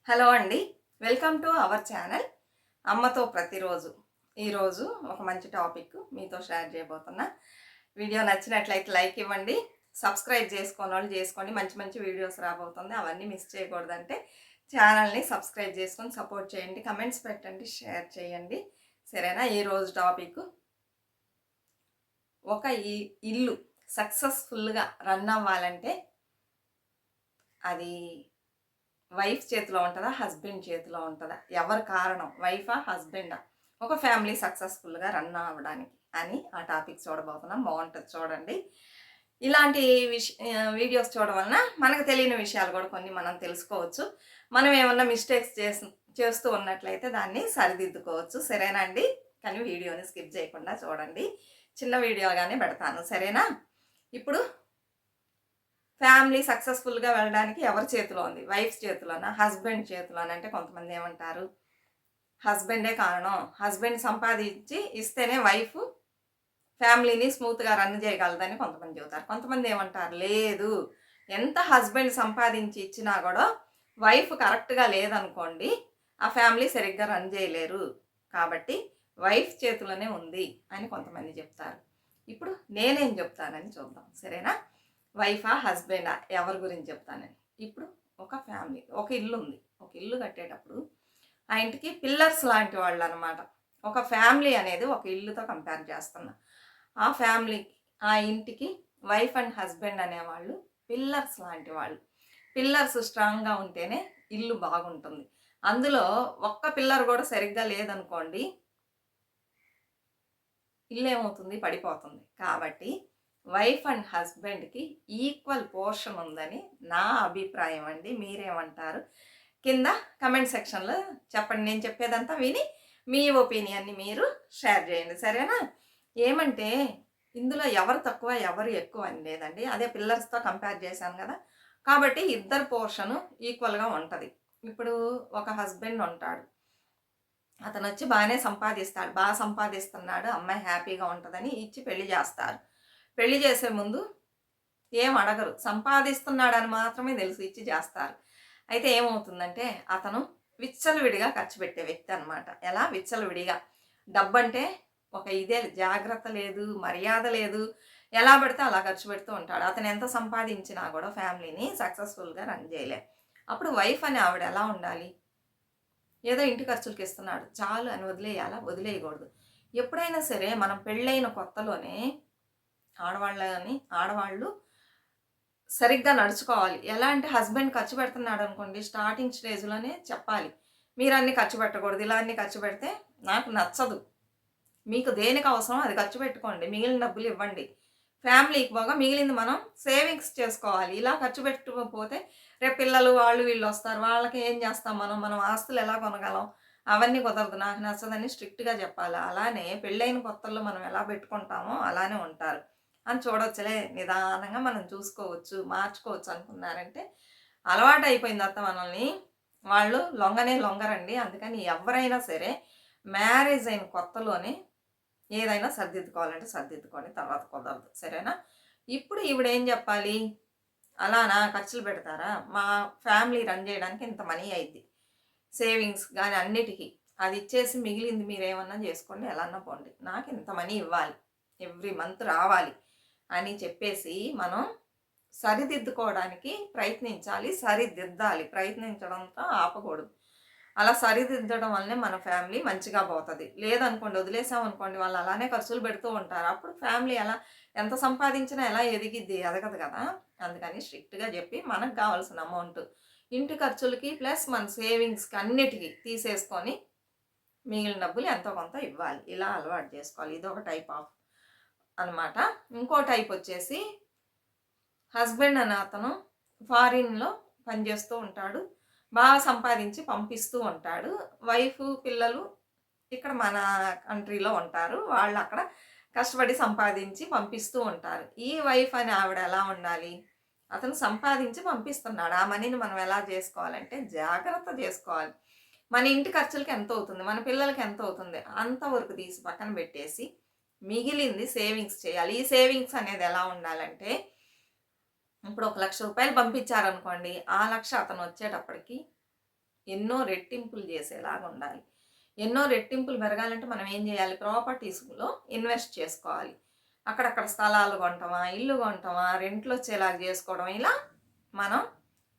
Hello అండి. Welcome to our channel అమ్మతో ప్రతిరోజు. ఈరోజు ఒక మంచి టాపిక్ మీతో షేర్ చేయబోతున్నా. వీడియో నచ్చినట్లయితే లైక్ ఇవ్వండి. సబ్స్క్రైబ్ చేసుకోనోళ్ళు చేసుకోండి. మంచి మంచి వీడియోస్ రాబోతుంది. అవన్నీ మిస్ చేయకూడదంటే ఛానల్ని సబ్స్క్రైబ్ చేసుకొని సపోర్ట్ చేయండి. కమెంట్స్ పెట్టండి, షేర్ చేయండి. సరేనా? ఈరోజు టాపిక్ ఒక ఇల్లు సక్సెస్ఫుల్గా రన్ అవ్వాలంటే అది వైఫ్ చేతిలో ఉంటుందా, హస్బెండ్ చేతిలో ఉంటుందా, ఎవరి కారణం, వైఫా హస్బెండా ఒక ఫ్యామిలీ సక్సెస్ఫుల్గా రన్ అవ్వడానికి అని ఆ టాపిక్ చూడబోతున్నాం. బాగుంటుంది, చూడండి. ఇలాంటి వీడియోస్ చూడడం వలన మనకు తెలియని విషయాలు కూడా కొన్ని మనం తెలుసుకోవచ్చు. మనం ఏమన్నా మిస్టేక్స్ చేస్తూ ఉన్నట్లయితే దాన్ని సరిదిద్దుకోవచ్చు. సరేనా అండి? కానీ వీడియోని స్కిప్ చేయకుండా చూడండి. చిన్న వీడియోగానే పెడతాను. సరేనా? ఇప్పుడు ఫ్యామిలీ సక్సెస్ఫుల్గా వెళ్ళడానికి ఎవరి చేతిలో ఉంది? వైఫ్ చేతిలోనా, హస్బెండ్ చేతిలోనా? అంటే కొంతమంది ఏమంటారు, హస్బెండే కారణం, హస్బెండ్ సంపాదించి ఇస్తేనే వైఫ్ ఫ్యామిలీని స్మూత్గా రన్ చేయగలదని కొంతమంది చెబుతారు. కొంతమంది ఏమంటారు, లేదు, ఎంత హస్బెండ్ సంపాదించి ఇచ్చినా కూడా వైఫ్ కరెక్ట్గా లేదనుకోండి, ఆ ఫ్యామిలీ సరిగ్గా రన్ చేయలేరు, కాబట్టి వైఫ్ చేతిలోనే ఉంది అని కొంతమంది చెప్తారు. ఇప్పుడు నేనేం చెప్తానని చూద్దాం. సరేనా? వైఫా హస్బెండా ఎవరి గురించి చెప్తానని. ఇప్పుడు ఒక ఫ్యామిలీ, ఒక ఇల్లు ఉంది. ఒక ఇల్లు కట్టేటప్పుడు ఆ ఇంటికి పిల్లర్స్ లాంటి వాళ్ళు అనమాట. ఒక ఫ్యామిలీ అనేది ఒక ఇల్లుతో కంపేర్ చేస్తున్నా. ఆ ఫ్యామిలీకి, ఆ ఇంటికి వైఫ్ అండ్ హస్బెండ్ అనేవాళ్ళు పిల్లర్స్ లాంటి వాళ్ళు. పిల్లర్స్ స్ట్రాంగ్గా ఉంటేనే ఇల్లు బాగుంటుంది. అందులో ఒక్క పిల్లర్ కూడా సరిగ్గా లేదనుకోండి, ఇల్లు ఏమవుతుంది, పడిపోతుంది. కాబట్టి వైఫ్ అండ్ హస్బెండ్కి ఈక్వల్ పోర్షన్ ఉందని నా అభిప్రాయం అండి. మీరేమంటారు? కింద కమెంట్ సెక్షన్లో చెప్పండి. నేను చెప్పేదంతా విని మీ ఒపీనియన్ని మీరు షేర్ చేయండి. సరేనా? ఏమంటే ఇందులో ఎవరు తక్కువ ఎవరు ఎక్కువ అని లేదండి. అదే పిల్లర్స్తో కంపేర్ చేశాను కదా, కాబట్టి ఇద్దరు పోర్షను ఈక్వల్గా ఉంటుంది. ఇప్పుడు ఒక హస్బెండ్ ఉంటాడు, అతను వచ్చి బాగానే సంపాదిస్తాడు, బాగా సంపాదిస్తున్నాడు, అమ్మాయి హ్యాపీగా ఉంటుందని ఇచ్చి పెళ్లి చేస్తారు. పెళ్లి చేసే ముందు ఏం అడగరు, సంపాదిస్తున్నాడని మాత్రమే తెలుసు, ఇచ్చి చేస్తారు. అయితే ఏమవుతుందంటే అతను విచ్చలవిడిగా ఖర్చు పెట్టే వ్యక్తి అనమాట. ఎలా? విచ్చలవిడిగా. డబ్బంటే ఒక ఇదే జాగ్రత్త లేదు, మర్యాద లేదు, ఎలా పడితే అలా ఖర్చు పెడుతూ ఉంటాడు. అతను ఎంత సంపాదించినా కూడా ఫ్యామిలీని సక్సెస్ఫుల్గా రన్ చేయలే. అప్పుడు వైఫ్ అని ఆవిడ ఎలా ఉండాలి? ఏదో ఇంటి ఖర్చులకి ఇస్తున్నాడు చాలు అని వదిలేయాలా? వదిలేయకూడదు. ఎప్పుడైనా సరే మనం పెళ్ళైన కొత్తలోనే ఆడవాళ్ళు సరిగ్గా నడుచుకోవాలి. ఎలా అంటే హస్బెండ్ ఖర్చు పెడుతున్నాడు అనుకోండి, స్టార్టింగ్ స్టేజ్‌లోనే చెప్పాలి. మీరన్నీ ఖర్చు పెట్టకూడదు. ఇలా అన్నీ ఖర్చు పెడితే నాకు నచ్చదు. మీకు దేనికి అవసరమో అది ఖర్చు పెట్టుకోండి. మిగిలిన డబ్బులు ఇవ్వండి. ఫ్యామిలీకి పోగా మిగిలింది మనం సేవింగ్స్ చేసుకోవాలి. ఇలా ఖర్చు పెట్టుకోకపోతే రేపు పిల్లలు వాళ్ళు వీళ్ళు వస్తారు. వాళ్ళకి ఏం చేస్తాం మనం? మనం ఆస్తులు ఎలా కొనగలం? అవన్నీ కుదరదు. నాకు నచ్చదని స్ట్రిక్ట్‌గా చెప్పాలి. అలానే పెళ్ళైన కొత్తల్లో మనం ఎలా పెట్టుకుంటామో అలానే ఉంటారు అని చూడొచ్చులే. నిదానంగా మనం చూసుకోవచ్చు, మార్చుకోవచ్చు అనుకున్నారంటే అలవాటు అయిపోయిన తర్వాత మనల్ని వాళ్ళు లొంగనే లొంగరండి. అందుకని ఎవరైనా సరే మ్యారేజ్ అయిన కొత్తలోనే ఏదైనా సర్దిద్దుకోవాలంటే సర్దిద్దుకోండి, తర్వాత కుదరదు. సరేనా? ఇప్పుడు ఈవిడేం చెప్పాలి? అలానా ఖర్చులు పెడతారా? మా ఫ్యామిలీ రన్ చేయడానికి ఇంత మనీ అయిద్ది. సేవింగ్స్ గాని అన్నిటికి. అది ఇచ్చేసి మిగిలింది మీరేమన్నా చేసుకోండి, ఎలాన్నా పోండి. నాకు ఇంత మనీ ఇవ్వాలి, ఎవ్రీ మంత్ రావాలి అని చెప్పేసి మనం సరిదిద్దుకోవడానికి ప్రయత్నించాలి. సరిదిద్దాలి. ప్రయత్నించడంతో ఆపకూడదు. అలా సరిదిద్దడం వల్లనే మన ఫ్యామిలీ మంచిగా పోతది. లేదనుకోండి, వదిలేసామనుకోండి, వాళ్ళు అలానే ఖర్చులు పెడుతూ ఉంటారు. అప్పుడు ఫ్యామిలీ ఎంత సంపాదించినా ఎలా ఎదిగిద్ది? ఎదగదు కదా! అందుకని స్ట్రిక్ట్‌గా చెప్పి మనకు కావాల్సిన అమౌంట్ ఇంటి ఖర్చులకి ప్లస్ మన సేవింగ్స్‌కి అన్నిటికి తీసేసుకొని మిగిలిన డబ్బులు ఎంతో కొంత ఇవ్వాలి. ఇలా అలవాటు చేసుకోవాలి. ఇదొక టైప్ ఆఫ్ అనమాట. ఇంకో టైప్ వచ్చేసి హస్బెండ్ అనే అతను ఫారిన్‌లో పనిచేస్తూ ఉంటాడు. బాగా సంపాదించి పంపిస్తూ ఉంటాడు. వైఫ్, పిల్లలు ఇక్కడ మన కంట్రీలో ఉంటారు. వాళ్ళక్కడ కష్టపడి సంపాదించి పంపిస్తూ ఉంటారు. ఈ వైఫ్ అనే ఆవిడ ఎలా ఉండాలి? అతను సంపాదించి పంపిస్తున్నాడు. ఆ మనీని మనం ఎలా చేసుకోవాలంటే జాగ్రత్త చేసుకోవాలి. మన ఇంటి ఖర్చులకి ఎంతవుతుంది? మన పిల్లలకి ఎంతవుతుంది? అంతవరకు తీసి పక్కన పెట్టేసి మిగిలింది సేవింగ్స్ చేయాలి. ఈ సేవింగ్స్ అనేది ఎలా ఉండాలంటే, ఇప్పుడు ఒక 1,00,000 రూపాయలు పంపించారనుకోండి, ఆ 1,00,000 అతను వచ్చేటప్పటికి ఎన్నో రెట్టింపులు చేసేలాగా ఉండాలి. ఎన్నో రెట్టింపులు పెరగాలంటే మనం ఏం చేయాలి? ప్రాపర్టీస్‌లో ఇన్వెస్ట్ చేసుకోవాలి. అక్కడక్కడ స్థలాలు కొంటామా, ఇల్లు కొంటామా, రెంట్‌లొచ్చేలాగా చేసుకోవడం ఇలా మనం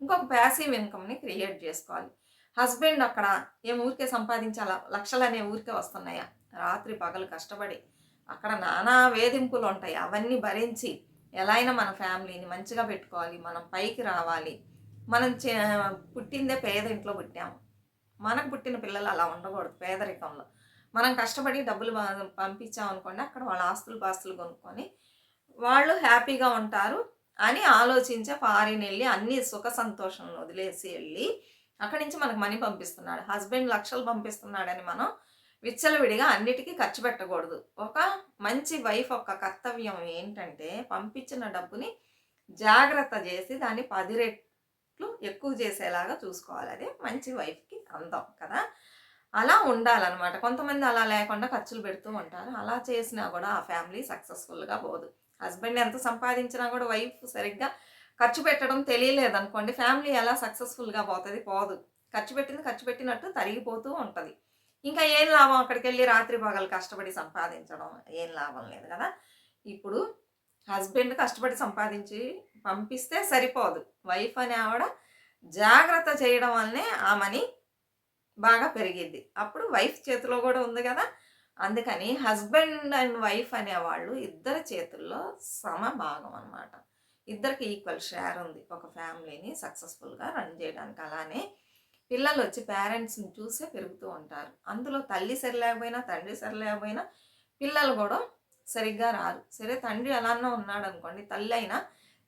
ఇంకొక ప్యాసివ్ ఇన్‌కమ్‌ని క్రియేట్ చేసుకోవాలి. హస్బెండ్ అక్కడ ఏం ఊరికే సంపాదించాలా? లక్షలనే ఊరికే వస్తున్నాయా? రాత్రి పగలు కష్టపడి అక్కడ నానా వేధింపులుంటాయి. అవన్నీ భరించి ఎలా అయినా మన ఫ్యామిలీని మంచిగా పెట్టుకోవాలి. మనం పైకి రావాలి. మనం పుట్టిందే పేదింట్లో పుట్టాము. మనకు పుట్టిన పిల్లలు అలా ఉండకూడదు పేదరికంలో. మనం కష్టపడి డబ్బులు పంపించామనుకోండి అక్కడ వాళ్ళ ఆస్తులు, పాస్తులు కొనుక్కొని వాళ్ళు హ్యాపీగా ఉంటారు అని ఆలోచించే ఫారిన్ ఎళ్లి అన్ని సుఖ సంతోషాలను వదిలేసి ఎళ్లి అక్కడి నుంచి మనకు మనీ పంపిస్తున్నాడు. హస్బెండ్ లక్షలు పంపిస్తున్నాడని మనం విచ్చలవిడిగా అన్నిటికీ ఖర్చు పెట్టకూడదు. ఒక మంచి వైఫ్ యొక్క కర్తవ్యం ఏంటంటే పంపించిన డబ్బుని జాగ్రత్త చేసి దాన్ని 10 రెట్లు ఎక్కువ చేసేలాగా చూసుకోవాలి. అదే మంచి వైఫ్‌కి అందం కదా! అలా ఉండాలనమాట. కొంతమంది అలా లేకుండా ఖర్చులు పెడుతూ ఉంటారు. అలా చేసినా కూడా ఆ ఫ్యామిలీ సక్సెస్‌ఫుల్‌గా పోదు. హస్బెండ్ ఎంత సంపాదించినా కూడా వైఫ్ సరిగ్గా ఖర్చు పెట్టడం తెలియలేదనుకోండి ఫ్యామిలీ ఎలా సక్సెస్‌ఫుల్‌గా పోతది? పోదు. ఖర్చు పెట్టింది ఖర్చు పెట్టినట్టు తరిగిపోతూ ఉంటది. ఇంకా ఏం లాభం అక్కడికెళ్ళి రాత్రి పగలు కష్టపడి సంపాదించడం ఏం లాభం లేదు కదా! ఇప్పుడు హస్బెండ్ కష్టపడి సంపాదించి పంపిస్తే సరిపోదు. వైఫ్ అనే ఆవిడ జాగ్రత్త చేయడం వల్లనే ఆ మనీ బాగా పెరిగిద్ది. అప్పుడు వైఫ్ చేతిలో గూడా ఉంది గదా! అందుకని హస్బెండ్ అండ్ వైఫ్ అనేవాళ్ళు ఇద్దరి చేతుల్లో సమభాగం అనమాట. ఇద్దరికి ఈక్వల్ షేర్ ఉంది. ఒక ఫ్యామిలీని సక్సెస్‌ఫుల్‌గా రన్ జేయడానికి. అలానే పిల్లలొచ్చి పేరెంట్స్‌ని చూసే పెరుగుతూ ఉంటారు. అందులో తల్లి సరిలేకపోయినా, తండ్రి సరిలేకపోయినా పిల్లలు గూడా సరిగ్గా రారు. సరే తండ్రి ఎలానో ఉన్నాడనుకోండి, తల్లయినా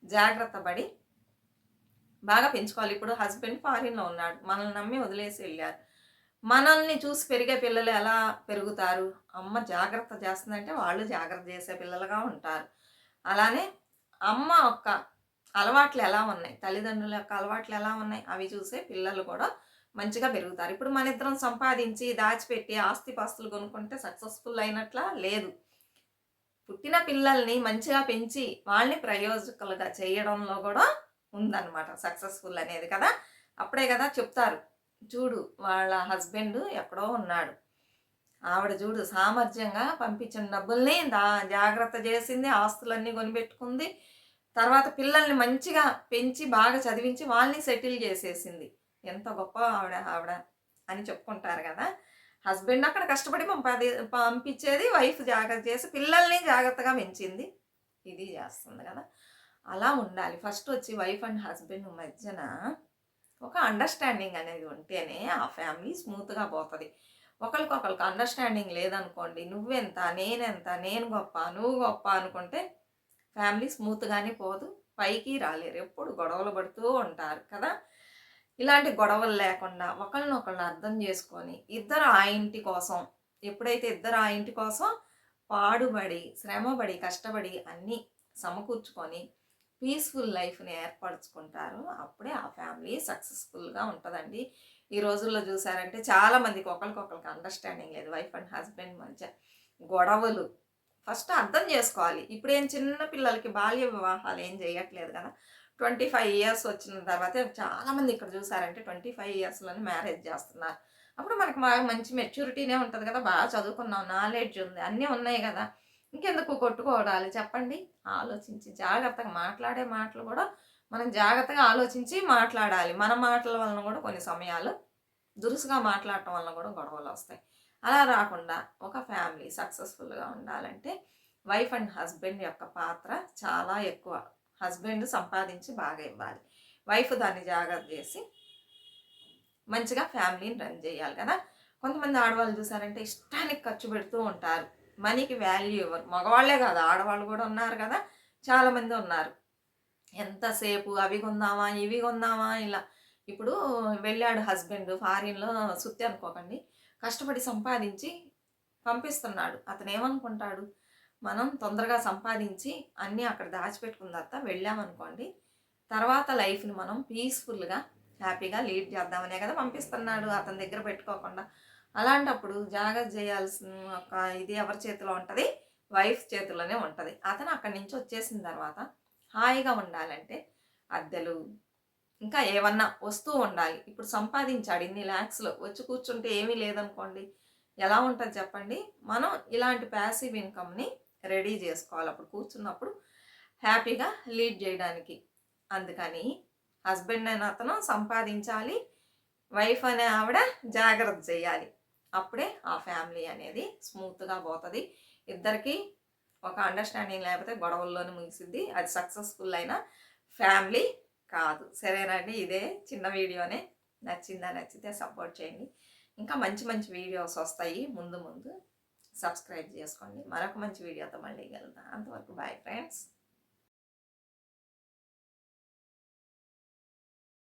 జాగ్రత్త పడి బాగా పెంచుకోవాలి. ఇప్పుడు హస్బెండ్ ఫారిన్‌లో ఉన్నాడు. మనల్ని నమ్మి వదిలేసి ఎళ్లారు. మనల్ని చూసి పెరిగే పిల్లలు ఎలా పెరుగుతారు? అమ్మ జాగ్రత్త చేస్తుందంటే వాళ్ళు జాగ్రత్త చేసే పిల్లలుగా ఉంటారు. అలానే అమ్మ యొక్క అలవాట్లు ఎలా ఉన్నాయి? తల్లిదండ్రుల యొక్క అలవాట్లు ఎలా ఉన్నాయి? అవి చూసే పిల్లలు కూడా మంచిగా పెరుగుతారు. ఇప్పుడు మనిద్దరం సంపాదించి, దాచిపెట్టి, ఆస్తిపాస్తులు కొనుక్కుంటే సక్సెస్‌ఫుల్ అయినట్లా? లేదు. పుట్టిన పిల్లల్ని మంచిగా పెంచి, వాళ్ళని ప్రయోజకులుగా చేయడంలో గూడా ఉందనమాట సక్సెస్‌ఫుల్ అనేది కదా! అప్పుడే కదా చెప్తారు. చూడు వాళ్ళ హస్బెండ్ ఎక్కడో ఉన్నాడు. ఆవిడ చూడు సామర్థ్యంగా పంపించిన డబ్బుల్ని జాగ్రత్త చేసింది. ఆస్తులన్నీ కొనిపెట్టుకుంది. తర్వాత పిల్లల్ని మంచిగా పెంచి, బాగా చదివించి వాళ్ళని సెటిల్ చేసేసింది. ఎంత గొప్ప ఆవిడ ఆవిడ అని చెప్పుకుంటారు గదా! హస్బెండ్ అక్కడ కష్టపడి పంపించేది. వైఫ్ జాగ్రత్త చేసి పిల్లల్ని జాగ్రత్తగా పెంచింది. ఇది చేస్తుంది గదా! అలా ఉండాలి. ఫస్ట్ వచ్చి వైఫ్ అండ్ హస్బెండ్ మధ్యన ఒక అండర్‌స్టాండింగ్ అనేది ఉంటేనే ఆ ఫ్యామిలీ స్మూత్‌గా పోతది. ఒకళ్ళకొకళ్ళకి అండర్‌స్టాండింగ్ లేదనుకోండి, నువ్వెంత, నేనెంత, నేను గొప్ప, నువ్వు గొప్ప అనుకుంటే ఫ్యామిలీ స్మూత్‌గానే పోదు. పైకి రాలేరు. ఎప్పుడు గొడవలు పడుతూ ఉంటారు కదా! ఇలాంటి గొడవలు లేకుండా ఒకళ్ళనొకళ్ళు అర్థం చేసుకొని, ఇద్దరు ఆ ఇంటి కోసం ఎప్పుడైతే ఇద్దరు ఆ ఇంటి కోసం పాడుబడి, శ్రమపడి, కష్టపడి అన్నీ సమకూర్చుకొని పీస్‌ఫుల్ లైఫ్‌ని ఏర్పరచుకుంటారో అప్పుడే ఆ ఫ్యామిలీ సక్సెస్‌ఫుల్‌గా ఉంటదండి. ఈ రోజుల్లో చూసారంటే చాలా మందికి ఒకళ్ళకొకళ్ళకి అండర్‌స్టాండింగ్ లేదు. వైఫ్ అండ్ హస్బెండ్ మధ్య గొడవలు. ఫస్ట్ అర్థం జేసుకోవాలి. ఇప్పుడేం చిన్న పిల్లలకి బాల్య వివాహాలు ఏం జేయట్లేదు గదా! 25 ఇయర్స్ వచ్చిన తర్వాతే చాలామంది ఇక్కడ చూసారంటే 25 ఇయర్స్‌లోనే మ్యారేజ్ జేస్తున్నారు. అప్పుడు మనకు బాగా మంచి మెచ్యూరిటీనే ఉంటది గదా! బాగా చదువుకున్నాం, నాలెడ్జ్ ఉంది, అన్నీ ఉన్నాయి గదా! ఇంకెందుకు కొట్టుకోవడాలు చెప్పండి? ఆలోచించి జాగ్రత్తగా మాట్లాడే మాటలు గూడా మనం జాగ్రత్తగా ఆలోచించి మాట్లాడాలి. మన మాటల వలన గూడా కొన్ని సమయాలు దురుసుగా మాట్లాడటం వలన గూడా గొడవలొస్తాయి. అలా రాకుండా ఒక ఫ్యామిలీ సక్సెస్‌ఫుల్‌గా ఉండాలంటే వైఫ్ అండ్ హస్బెండ్ యొక్క పాత్ర చాలా ఎక్కువ. హస్బెండ్ సంపాదించి బాగా ఇవ్వాలి. వైఫ్ దాన్ని జాగ్రత్త జేసి మంచిగా ఫ్యామిలీని రన్ జేయాలి కదా! కొంతమంది ఆడవాళ్ళు చూసారంటే ఇష్టానికి ఖర్చు పెడుతూ ఉంటారు. మనీకి వాల్యూ ఇవ్వరు. మగవాళ్ళే కాదు ఆడవాళ్ళు కూడా ఉన్నారు కదా! చాలామంది ఉన్నారు. ఎంతసేపు అవి కొందామా, ఇవి కొందామా ఇలా. ఇప్పుడు వెళ్ళాడు హస్బెండ్ ఫారిన్‌లో సుత్తి అనుకోకండి. కష్టపడి సంపాదించి పంపిస్తున్నాడు. అతనేమనుకుంటాడు, మనం తొందరగా సంపాదించి అన్నీ అక్కడ దాచిపెట్టుకున్న తర్వాత వెళ్ళామనుకోండి, తర్వాత లైఫ్‌ని మనం పీస్‌ఫుల్‌గా, హ్యాపీగా లీడ్ చేద్దామనే కదా పంపిస్తున్నాడు అతని దగ్గర పెట్టుకోకుండా. అలాంటప్పుడు జాగ్రత్త చేయాల్సిన ఒక ఇది ఎవరి చేతిలో ఉంటది? వైఫ్ చేతిలోనే ఉంటది. అతను అక్కడి నుంచి వచ్చేసిన తర్వాత హాయిగా ఉండాలంటే అద్దెలు, ఇంకా ఏమన్నా వస్తూ ఉండాలి. ఇప్పుడు సంపాదించాడు ఇన్ని లాక్స్‌లో వచ్చి కూర్చుంటే ఏమీ లేదనుకోండి. ఎలా ఉంటది చెప్పండి? మనం ఇలాంటి ప్యాసివ్ ఇన్‌కమ్‌ని రెడీ జేసుకోవాలి. అప్పుడు కూర్చున్నప్పుడు హ్యాపీగా లీడ్ జేయడానికి. అందుకని హస్బెండ్ అనే అతను సంపాదించాలి. వైఫ్ అనే ఆవిడ జాగ్రత్త చేయాలి. అప్పుడే ఆ ఫ్యామిలీ అనేది స్మూత్‌గా పోతది. ఇద్దరికీ ఒక అండర్‌స్టాండింగ్ లేకపోతే గొడవల్లోనే ముగిసిద్ది. అది సక్సెస్‌ఫుల్ అయిన ఫ్యామిలీ కాదు. సరేనా అండి? ఇదే చిన్న వీడియోనే. నచ్చితే సపోర్ట్ చేయండి. ఇంకా మంచి మంచి వీడియోస్ వస్తాయి ముందు ముందు. సబ్స్క్రైబ్ చేసుకోండి. మరొక మంచి వీడియోతో మళ్ళీ కలుద్దాం. అంతవరకు బాయ్ ఫ్రెండ్స్.